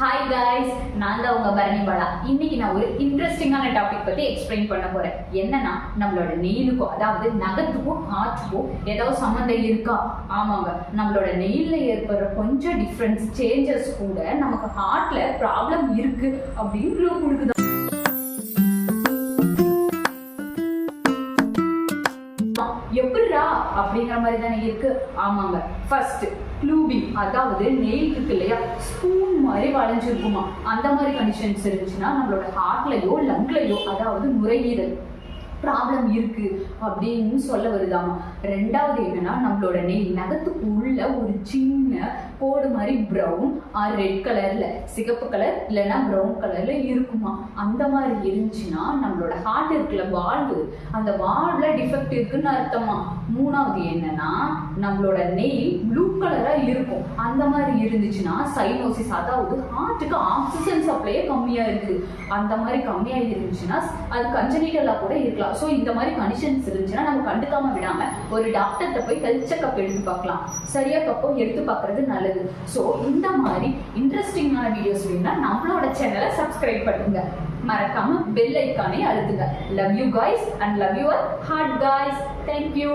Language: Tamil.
ஹாய் காய்ஸ், நான் தான் உங்க பரணி பாலா. இன்னைக்கு நான் ஒரு இன்ட்ரெஸ்டிங்கான டாபிக் பத்தி எக்ஸ்பிளைன் பண்ண போறேன். என்னன்னா, நம்மளோட நெயிலுக்கும் அதாவது நகத்துக்கும் ஹார்ட்டுக்கும் ஏதாவது சம்மந்தம் இருக்கா? ஆமாங்க, நம்மளோட நெயில்ல ஏற்படுற கொஞ்சம் டிஃப்ரென்ஸ் சேஞ்சஸ் கூட நமக்கு ஹார்ட்ல ப்ராப்ளம் இருக்கு அப்படின்னு க்ளூ கொடுக்குது. எப்படிரா அப்படிங்கிற மாதிரி தானே இருக்கு. ஆமாங்க, ஃபர்ஸ்ட் க்ளூபிங், அதாவது நெயில் இருக்கு இல்லையா, ஸ்பூன் மாதிரி வளைஞ்சிருக்குமா. அந்த மாதிரி கண்டிஷன்ஸ் இருந்துச்சுன்னா நம்மளோட ஹார்ட்லயோ லங்லயோ அதாவது நுரையீரல் ப்ராப்ளம் இருக்கு அப்படின்னு சொல்ல வருதாமா. ரெண்டாவது என்னன்னா, நம்மளோட நெயில் நகத்துக்கு உள்ள ஒரு சின்ன கோடு மாதிரி ப்ரௌன் ஆர் ரெட் கலர்ல, சிகப்பு கலர் இல்லைன்னா ப்ரௌன் கலர்ல இருக்குமா. அந்த மாதிரி இருந்துச்சுன்னா நம்மளோட ஹார்ட் இருக்குல்ல, வால்வு, அந்த வால்வ்ல டிஃபெக்ட் இருக்குன்னு அர்த்தமா. மூணாவது என்னன்னா, நம்மளோட நெயில் ப்ளூ கலரா இருக்கும். அந்த மாதிரி இருந்துச்சுன்னா சைனோசிஸ், அதாவது ஹார்ட்டுக்கு ஆக்சிஜன் சப்ளையே கம்மியா இருக்குது. அந்த மாதிரி கம்மியா இருந்துச்சுன்னா அது கன்ஜெனிட்டலா கூட இருக்கலாம். ஸோ இந்த மாதிரி கண்டிஷன்ஸ் இருந்துச்சுன்னா நம்ம கண்டுக்காம விடாம ஒரு டாக்டர்கிட்ட போய் ஹெல்த் செக்அப் எடுத்து பார்க்கலாம். சரியா தப்போ எடுத்து பார்க்கறது நல்லது. ஸோ இந்த மாதிரி இன்ட்ரெஸ்டிங்கான வீடியோஸ் வேணும்னா நம்மளோட சேனலை சப்ஸ்கிரைப் பண்ணுங்க. மறக்காம பெல் ஐக்கானே அழுத்துங்க. Love you guys and love your heart guys. Thank you.